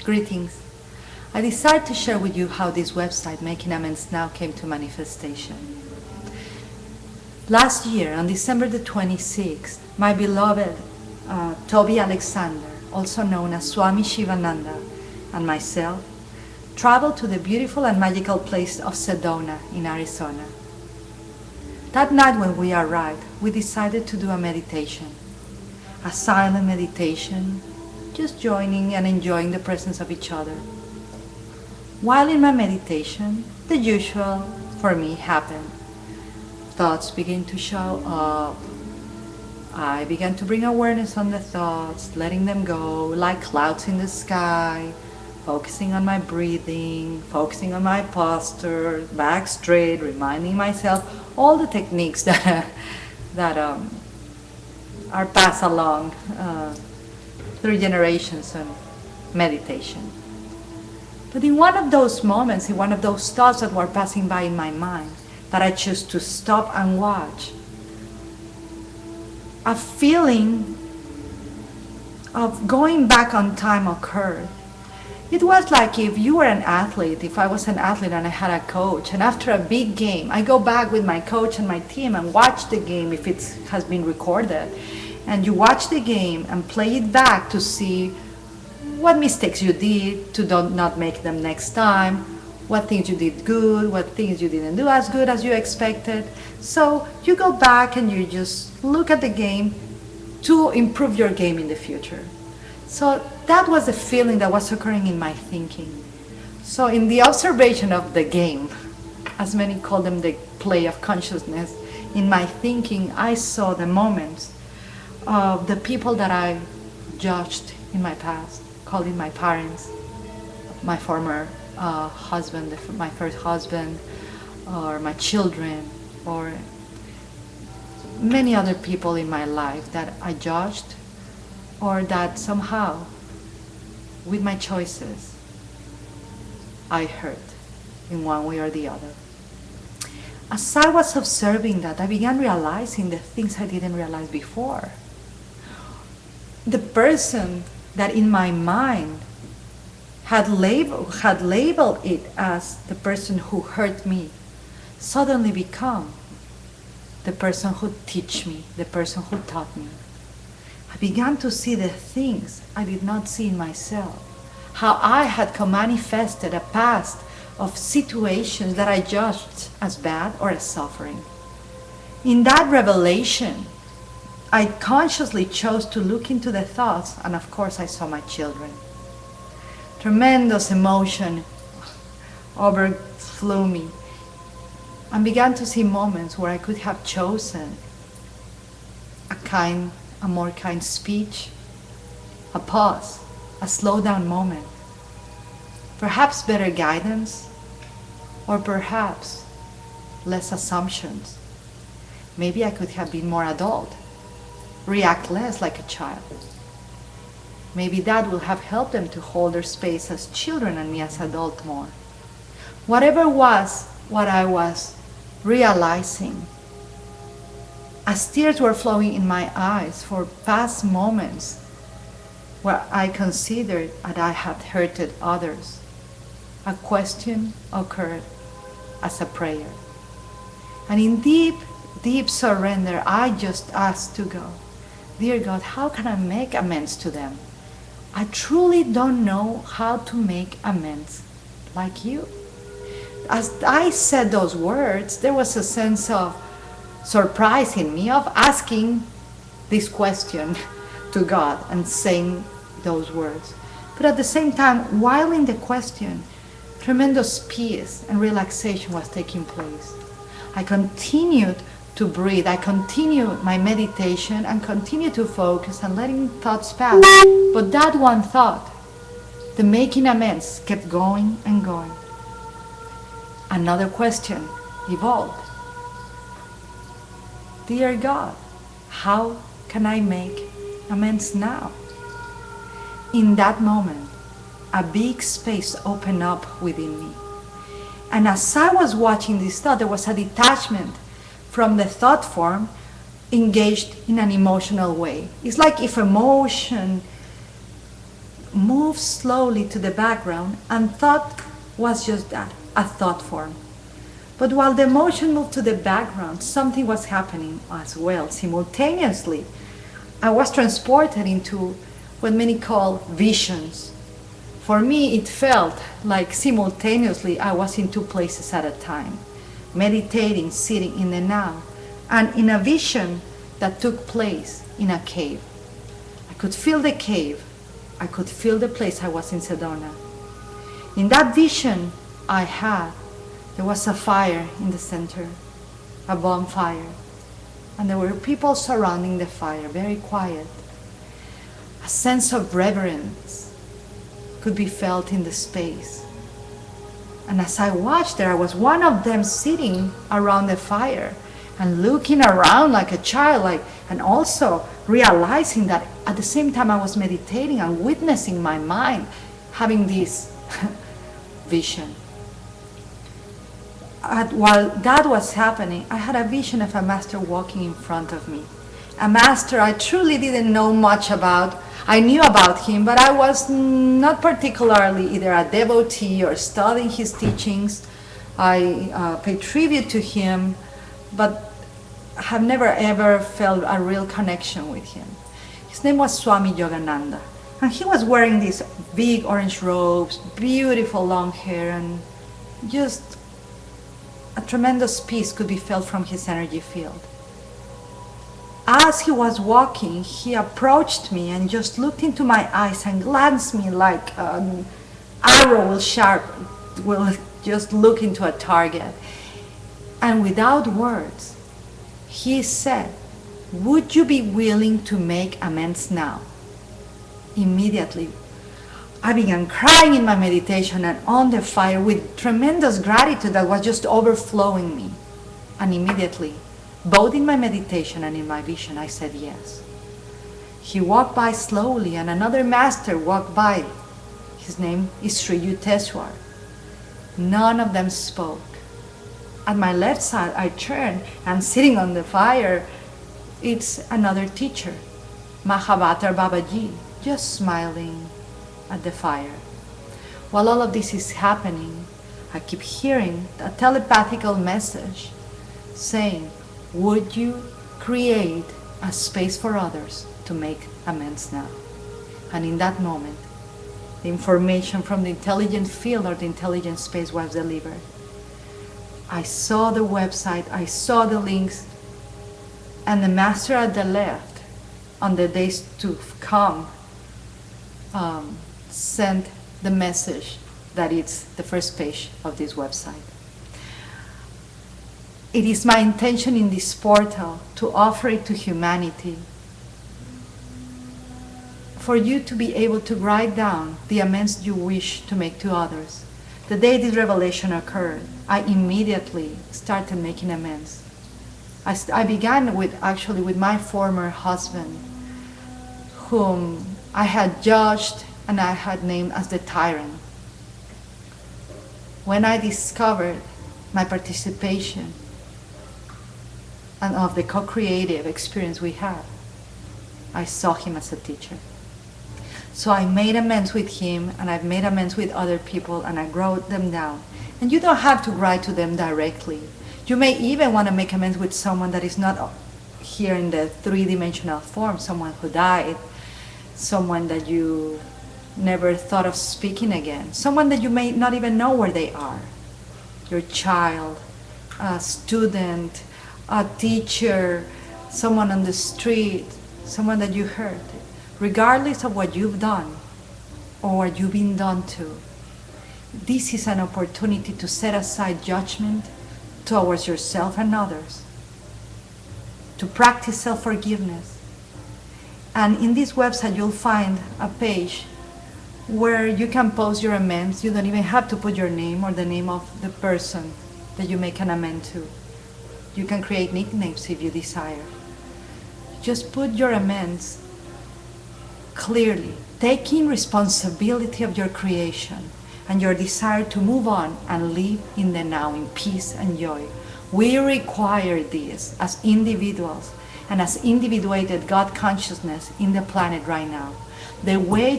Greetings. I decided to share with you how this website, Making Amends Now, came to manifestation. Last year, on December the 26th, my beloved Toby Alexander, also known as Swami Shivananda, and myself traveled to the beautiful and magical place of Sedona in Arizona. That night when we arrived, we decided to do a meditation, a silent meditation, just joining and enjoying the presence of each other. While in my meditation, the usual for me happened. Thoughts began to show up. I began to bring awareness on the thoughts, letting them go like clouds in the sky, focusing on my breathing, focusing on my posture, back straight, reminding myself all the techniques that are passed along through generations of meditation. But in one of those moments, in one of those thoughts that were passing by in my mind, that I chose to stop and watch, a feeling of going back on time occurred. It was like if you were an athlete, if I was an athlete and I had a coach, and after a big game, I go back with my coach and my team and watch the game if it has been recorded. And you watch the game and play it back to see what mistakes you did to not make them next time, what things you did good, what things you didn't do as good as you expected. So you go back and you just look at the game to improve your game in the future. So that was the feeling that was occurring in my thinking. So in the observation of the game, as many call them the play of consciousness, in my thinking I saw the moments of the people that I judged in my past, calling my parents, my former husband, my first husband, or my children, or many other people in my life that I judged, or that somehow, with my choices, I hurt in one way or the other. As I was observing that, I began realizing the things I didn't realize before. The person that in my mind had labeled it as the person who hurt me suddenly become the person who teach me, the person who taught me. I began to see the things I did not see in myself, how I had manifested a past of situations that I judged as bad or as suffering. In that revelation, I consciously chose to look into the thoughts, and of course I saw my children. Tremendous emotion overflew me, and began to see moments where I could have chosen a more kind speech, a pause, a slow down moment, perhaps better guidance, or perhaps less assumptions. Maybe I could have been more adult, react less like a child. Maybe that will have helped them to hold their space as children and me as adult more. Whatever was what I was realizing, as tears were flowing in my eyes for past moments where I considered that I had hurted others, a question occurred as a prayer. And in deep, deep surrender, I just asked to God, "Dear God, how can I make amends to them? I truly don't know how to make amends like you." As I said those words, there was a sense of surprise in me of asking this question to God and saying those words. But at the same time, while in the question, tremendous peace and relaxation was taking place. I continued to breathe. I continued my meditation and continued to focus and letting thoughts pass. But that one thought, the making amends, kept going and going. Another question evolved. "Dear God, how can I make amends now?" In that moment, a big space opened up within me. And as I was watching this thought, there was a detachment from the thought form engaged in an emotional way. It's like if emotion moved slowly to the background, and thought was just that, a thought form. But while the emotion moved to the background, something was happening as well. Simultaneously, I was transported into what many call visions. For me, it felt like simultaneously I was in two places at a time, meditating, sitting in the now, and in a vision that took place in a cave. I could feel the cave. I could feel the place I was in Sedona. In that vision I had, there was a fire in the center, a bonfire, and there were people surrounding the fire, very quiet. A sense of reverence could be felt in the space. And as I watched there, I was one of them sitting around the fire and looking around like a child, and also realizing that at the same time I was meditating and witnessing my mind having this vision. While that was happening, I had a vision of a master walking in front of me. A master I truly didn't know much about. I knew about him, but I was not particularly either a devotee or studying his teachings. I pay tribute to him, but have never ever felt a real connection with him. His name was Swami Yogananda, and he was wearing these big orange robes, beautiful long hair, and just a tremendous peace could be felt from his energy field. As he was walking, he approached me and just looked into my eyes and glanced me like an arrow will just look into a target. And without words, he said, "Would you be willing to make amends now?" Immediately, I began crying in my meditation and on the fire with tremendous gratitude that was just overflowing me. And immediately, both in my meditation and in my vision, I said yes. He walked by slowly, and another master walked by. His name is Sri Yukteswar. None of them spoke. At my left side, I turned, and sitting on the fire, it's another teacher, Mahavatar Babaji, just smiling at the fire. While all of this is happening, I keep hearing a telepathical message saying, "Would you create a space for others to make amends now?" And in that moment, the information from the intelligent field or the intelligent space was delivered. I saw the website, I saw the links, and the master at the left, on the days to come, sent the message that it's the first page of this website. It is my intention in this portal to offer it to humanity, for you to be able to write down the amends you wish to make to others. The day this revelation occurred, I immediately started making amends. I began with my former husband, whom I had judged and I had named as the tyrant. When I discovered my participation and of the co-creative experience we had, I saw him as a teacher. So I made amends with him, and I've made amends with other people, and I wrote them down. And you don't have to write to them directly. You may even want to make amends with someone that is not here in the three-dimensional form, someone who died, someone that you never thought of speaking again, someone that you may not even know where they are, your child, a student, a teacher, someone on the street, someone that you hurt. Regardless of what you've done or what you've been done to, this is an opportunity to set aside judgment towards yourself and others, to practice self-forgiveness. And in this website, you'll find a page where you can post your amends. You don't even have to put your name or the name of the person that you make an amend to. You can create nicknames if you desire. Just put your amends clearly, taking responsibility of your creation and your desire to move on and live in the now in peace and joy. We require this as individuals and as individuated God consciousness in the planet right now. The way